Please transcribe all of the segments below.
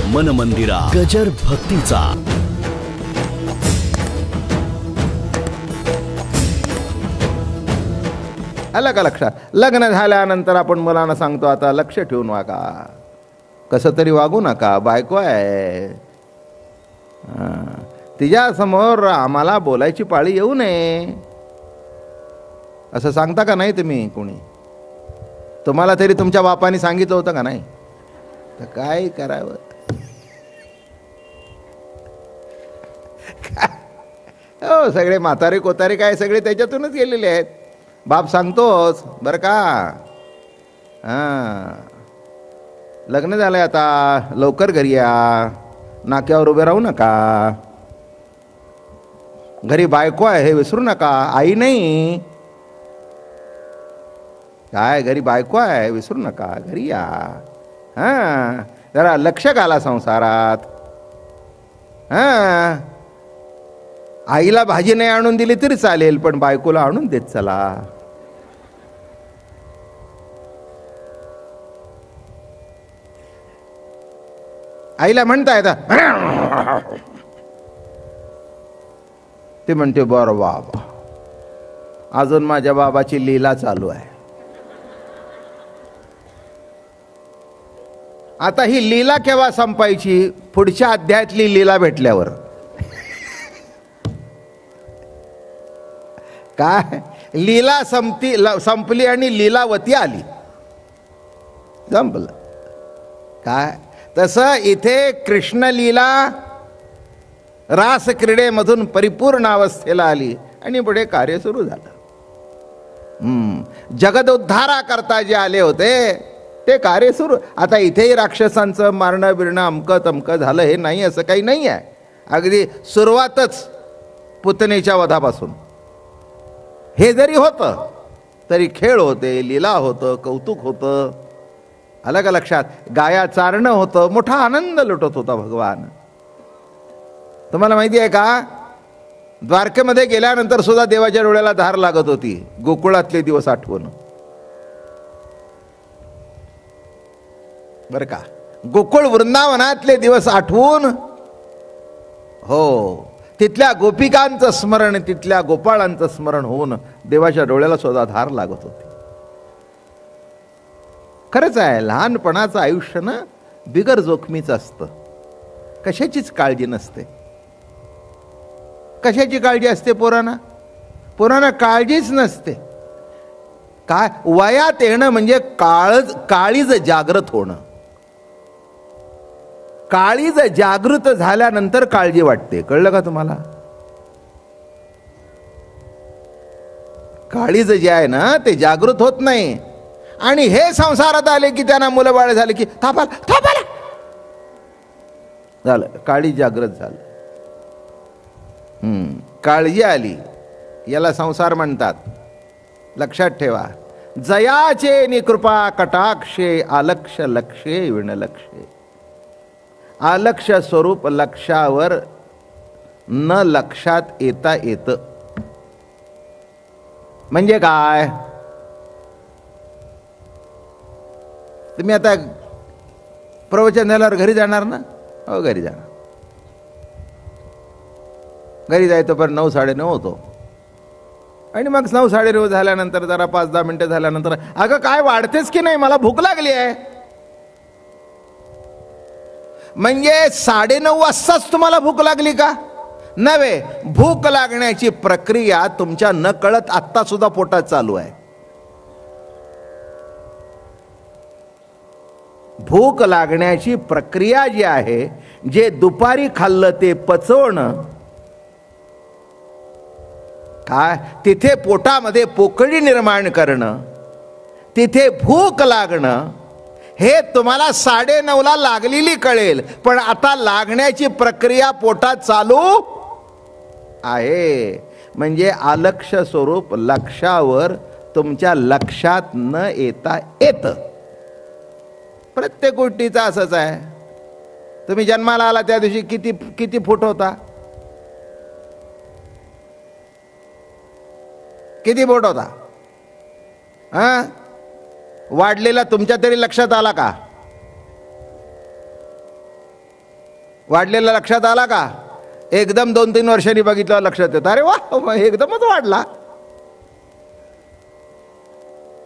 मन मंदिरा गजर भक्तीचा. आलं का लक्षात? लग्न झाल्यानंतर आपण मुलांना सांगतो आता लक्ष ठेवून वागा, कसं तरी वागू नका, बायको आहे, तिच्यासमोर आम्हाला बोलायची पाळी येऊ नये, असं सांगता का नाही तुम्ही? कोणी तुम्हाला तरी तुमच्या बापाने सांगितलं होतं का नाही? तर काय करावं? हो, सगळे म्हातारे कोतारे काय सगळे त्याच्यातूनच गेलेले आहेत. बाप सांगतोच बरं का. लग्न झालंय आता, लवकर घरी या, नाक्यावर उभे राहू नका, घरी बायको आहे हे विसरू नका, आई नाही काय, घरी बायको आहे विसरू नका, घरी या. जरा लक्ष घाला संसारात. आईला भाजी नाही आणून दिली तरी चालेल, पण बायकोला आणून देत चला. आईला म्हणता येतं, ते म्हणते बरं बाबा, अजून माझ्या बाबाची लीला चालू आहे. आता ही लीला केव्हा संपायची? पुढच्या अध्यायातली लीला भेटल्यावर. काय लीला संपली आणि लीलावती आली, संपलं. काय तसं इथे कृष्ण लीला रास क्रीडेमधून परिपूर्ण अवस्थेला आली आणि पुढे कार्य सुरू झालं. जगदोद्धारा करता जे आले होते ते कार्य सुरू. आता इथेही राक्षसांचं मारणं बिरणं अमकं तमकं झालं हे नाही असं काही नाही आहे. अगदी सुरुवातच पुतनेच्या वधापासून हे जरी होतं तरी खेळ होते, लीला होतं, कौतुक होतं. आलं का लक्षात? गाया चारणं होतं, मोठा आनंद लुटत होता भगवान. तुम्हाला माहिती आहे का, द्वारकेमध्ये गेल्यानंतर सुद्धा देवाच्या डोळ्याला धार लागत होती गोकुळातले दिवस आठवून. बर का, गोकुळ वृंदावनातले दिवस आठवून, हो, तिथल्या गोपिकांचं स्मरण, तिथल्या गोपाळांचं स्मरण होऊन देवाच्या डोळ्याला सुद्धा धार लागत होती. खरंच आहे, लहानपणाचं आयुष्य ना बिगर जोखमीचं असतं. कशाचीच काळजी नसते. कशाची काळजी असते पोरांना? पोरांना काळजीच नसते. काय वयात येणं म्हणजे काळीज जागृत होणं. काळीज जागृत झाल्यानंतर काळजी वाटते. कळलं का तुम्हाला? काळीज जे आहे ना ते जागृत होत नाही. आणि हे संसारात आले की त्यांना मुलं बाळ झाले की थापाला झालं, काळी जागृत झालं. काळजी आली, याला संसार म्हणतात. लक्षात ठेवा, जयाचे निकृपा कटाक्षे आलक्ष लक्षे विणलक्षे. आलक्ष स्वरूप लक्षावर न लक्षात येता येतं. म्हणजे काय? तुम्ही आता प्रवचन झाल्यावर घरी जाणार ना? हो, घरी जाणार. घरी जायचं पण 9, 9:30 होतो. आणि मग 9, 9:30 झाल्यानंतर जरा 5-10 मिनिटं झाल्यानंतर, अगं काय वाढतेच की नाही, मला भूक लागली आहे. म्हणजे 9:30 वाजताच तुम्हाला भूक लागली का? नव्हे, भूक लागण्याची प्रक्रिया तुमच्या न कळत आत्ता सुद्धा पोटात चालू आहे. भूक लागण्याची प्रक्रिया जी आहे, जे दुपारी खाल्लं ते पचवणं, काय तिथे पोटामध्ये पोकळी निर्माण करणं, तिथे भूक लागणं, हे तुम्हाला 9:30ला लागलेली कळेल. पण आता लागण्याची प्रक्रिया पोटात चालू आहे. म्हणजे आलक्ष स्वरूप लक्षावर तुमच्या लक्षात न येता येतं. प्रत्येक गोष्टीचा असंच आहे. तुम्ही जन्माला आला त्या दिवशी किती फूट होता? किती फूट होता? वाढलेला तुमच्या तरी लक्षात आला का? वाढलेला लक्षात आला का? एकदम 2-3 वर्षांनी बघितलं लक्षात येतं, अरे वा एकदमच वाढला.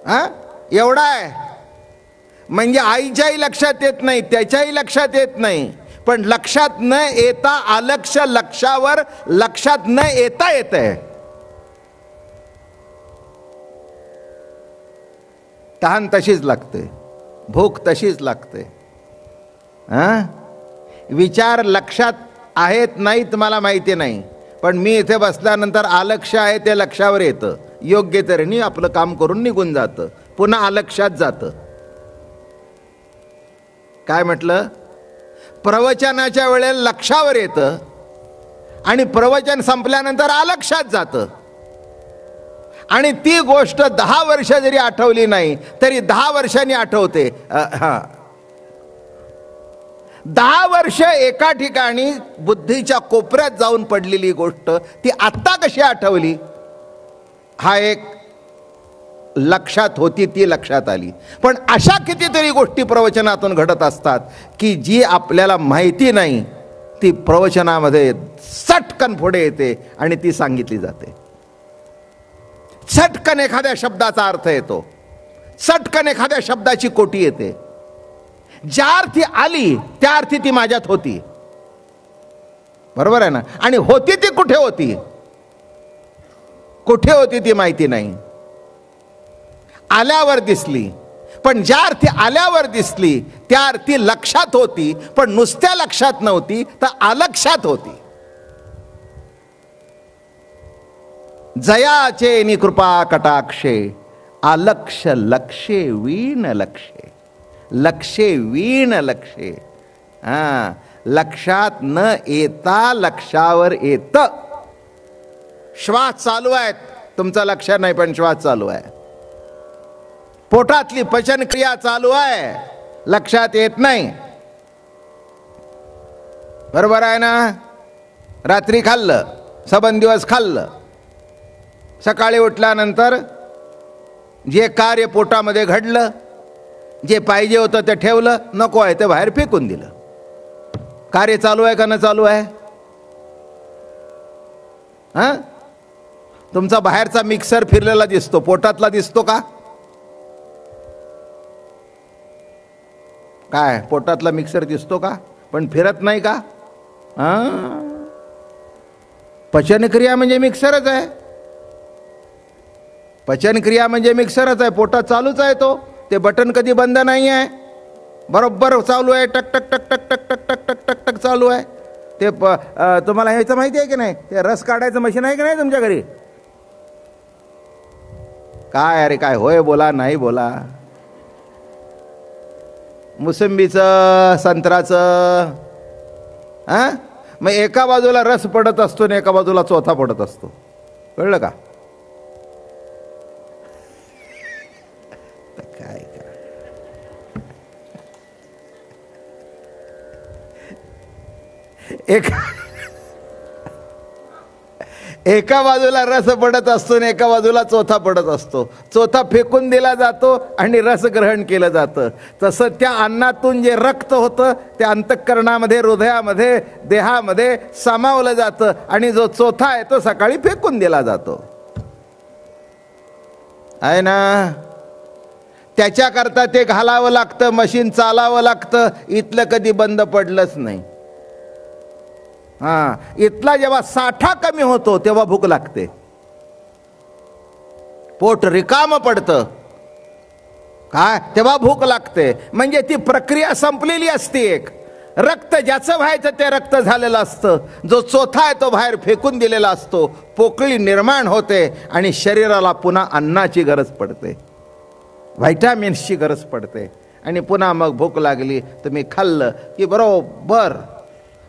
हा एवढा आहे. म्हणजे आईच्याही लक्षात येत नाही, त्याच्याही लक्षात येत नाही, पण लक्षात न येता अलक्ष लक्षावर लक्षात न येता येतंय. तहान तशीच लागते, भूक तशीच लागते. विचार लक्षात आहेत नाहीत मला माहिती नाही, पण मी इथे बसल्यानंतर अलक्ष आहे ते लक्षावर येतं. योग्य तऱ्हेने आपलं काम करून निघून जातं, पुन्हा अलक्षात जातं. काय म्हटलं? प्रवचनाच्या वेळेला लक्षावर येतं आणि प्रवचन संपल्यानंतर अलक्षात जातं. आणि ती गोष्ट 10 वर्ष जरी आठवली नाही तरी 10 वर्षांनी आठवते. 10 वर्ष एका ठिकाणी बुद्धीच्या कोपऱ्यात जाऊन पडलेली गोष्ट ती आत्ता कशी आठवली? हा एक लक्षात होती, ती लक्षात आली. पण अशा कितीतरी गोष्टी प्रवचनातून घडत असतात की जी आपल्याला माहिती नाही, ती प्रवचनामध्ये चटकन पुढे येते आणि ती सांगितली जाते. चटकन एखाद्या शब्दाचा अर्थ येतो, चटकन एखाद्या शब्दाची कोटी येते. ज्या अर्थी आली त्या अर्थी ती माझ्यात होती. बरोबर आहे ना? आणि होती ती कुठे होती, कुठे होती ती माहिती नाही. आल्यावर दिसली, पण ज्या अर्थी आल्यावर दिसली त्या अर्थी लक्षात होती, पण नुसत्या लक्षात नव्हती तर अलक्षात होती. जयाचे नि कृपा कटाक्षे अलक्ष लक्षे वीण लक्षे. लक्षे वीण लक्षे. लक्षात न येता लक्षावर येत. श्वास चालू आहेत, तुमचं लक्ष नाही पण श्वास चालू आहे. पोटातली पचन क्रिया चालू आहे, लक्षात येत नाही. बरोबर आहे ना? रात्री खाल्लं, सबन दिवस खाल्लं, सकाळी उठल्यानंतर जे कार्य पोटामध्ये घडलं, जे पाहिजे होतं ते ठेवलं, नको आहे ते बाहेर फेकून दिलं. कार्य चालू आहे का न चालू आहे? तुमचा बाहेरचा मिक्सर फिरलेला दिसतो, पोटातला दिसतो का? काय पोटातला मिक्सर दिसतो का? पण फिरत नाही का? पचनक्रिया म्हणजे मिक्सरच आहे. पचनक्रिया म्हणजे मिक्सरच आहे. पोटात चालूच आहे तो, ते बटन कधी बंद नाही आहे, बरोबर चालू आहे. टक टक टक टक टक टक टक टक टक टक चालू आहे. ते तुम्हाला ह्याचं माहिती आहे की नाही? ते रस काढायचं मशीन आहे की नाही तुमच्या घरी? काय अरे काय होय बोला, नाही बोला. मोसंबीचं, संत्राचं, मग एका बाजूला रस पडत असतो आणि एका बाजूला चोथा पडत असतो. कळलं का? काय एका बाजूला रस पडत असतो आणि एका बाजूला चोथा पडत असतो. चोथा फेकून दिला जातो आणि रस ग्रहण केलं जातं. तसं त्या अन्नातून जे रक्त होतं ते अंतःकरणामध्ये, हृदयामध्ये, देहामध्ये सामावलं जातं आणि जो चोथा आहे तो सकाळी फेकून दिला जातो. आहे ना? त्याच्याकरता ते घालावं लागतं, मशीन चालावं लागतं. इथलं कधी बंद पडलंच नाही. इथला जेव्हा साठा कमी होतो तेव्हा भूक लागते, पोट रिकाम पडतं, काय तेव्हा भूक लागते. म्हणजे ती प्रक्रिया संपलेली असते. एक रक्त ज्याचं व्हायचं ते रक्त झालेलं असतं, जो चोथा आहे तो बाहेर फेकून दिलेला असतो. पोकळी निर्माण होते आणि शरीराला पुन्हा अन्नाची गरज पडते, व्हायटामिन्सची गरज पडते. आणि पुन्हा मग भूक लागली तुम्ही खाल्लं की बरोबर.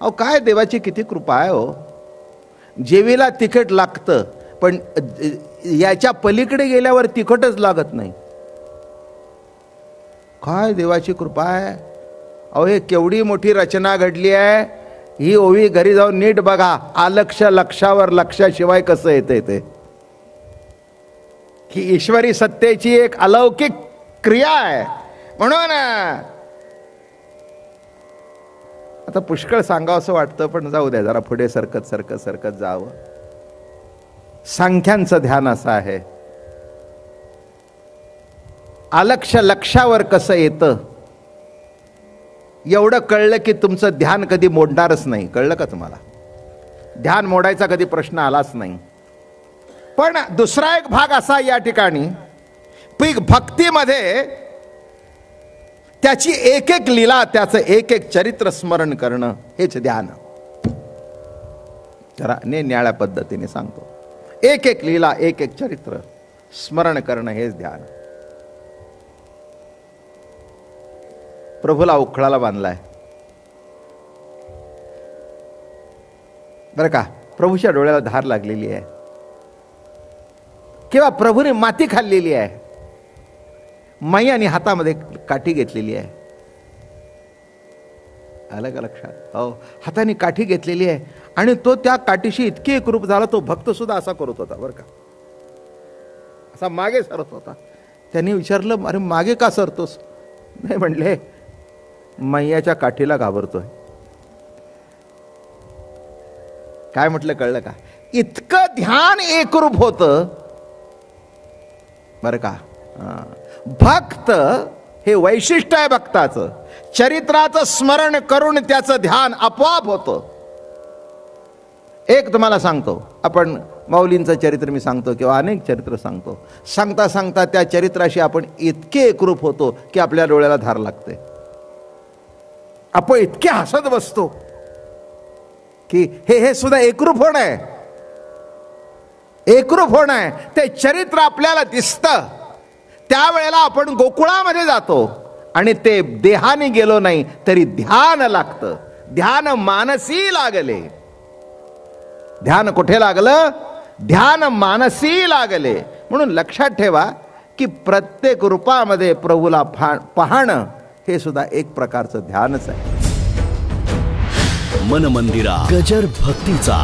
अहो काय देवाची किती कृपा आहे हो. जेवीला तिखट लागतं पण याच्या पलीकडे गेल्यावर तिखटच लागत नाही. काय देवाची कृपा आहे. अहो हे केवढी मोठी रचना घडली आहे. ही ओवी घरी जाऊन नीट बघा. अलक्ष लक्षावर लक्षाशिवाय कसं येते ते. ही ईश्वरी सत्तेची एक अलौकिक क्रिया आहे. म्हणून आता पुष्कळ सांगावं असं वाटतं, पण जाऊ द्या, जरा पुढे सरकत सरकत सरकत जावं. सांख्यांचं ध्यान असं आहे, अलक्ष लक्षावर कसं येतं एवढं कळलं की तुमचं ध्यान कधी मोडणारच नाही. कळलं का तुम्हाला? ध्यान मोडायचा कधी प्रश्न आलाच नाही. पण दुसरा एक भाग असा या ठिकाणी, भक्तीमध्ये त्याची एक एक लीला, त्याचं एक एक चरित्र स्मरण करणं हेच ध्यान. जरा न्याळ्या पद्धतीने सांगतो, एक एक लीला, एक एक चरित्र स्मरण करणं हेच ध्यान. प्रभूला उखळाला बांधलाय बरं का, प्रभूच्या डोळ्याला धार लागलेली आहे किंवा प्रभूने माती खाल्लेली आहे, मैयाने हातामध्ये काठी घेतलेली आहे. आलं का लक्षात? हो, हाताने काठी घेतलेली आहे आणि तो त्या काठीशी इतके एकरूप झाला, तो भक्त सुद्धा असा करत होता बरं का, असा मागे सरत होता. त्यांनी विचारलं, अरे मागे का सरतोस? नाही म्हणले, मैयाच्या काठीला घाबरतोय. काय म्हटलं कळलं का? इतकं ध्यान एकरूप होतं बरं का. भक्त हे वैशिष्ट्य आहे भक्ताचं, चरित्राचं स्मरण करून त्याचं ध्यान आपोआप होतं. एक तुम्हाला सांगतो, आपण माऊलींचं चरित्र मी सांगतो किंवा अनेक चरित्र सांगतो, सांगता सांगता त्या चरित्राशी आपण इतके एकरूप होतो की आपल्या डोळ्याला धार लागते. आपण इतके हसत बसतो की हे सुद्धा एकरूप होणं आहे, एकरूप होणं आहे. ते चरित्र आपल्याला दिसतं, त्यावेळेला आपण गोकुळामध्ये जातो आणि ते देहाने गेलो नाही तरी ध्यान लागतं. ध्यान मानसी लागले. ध्यान कुठे लागलं? ध्यान मानसी लागले. म्हणून लक्षात ठेवा की प्रत्येक रूपामध्ये प्रभूला पाहणं हे सुद्धा एक प्रकारचं ध्यानच आहे. मन मंदिरा गजर भक्तीचा.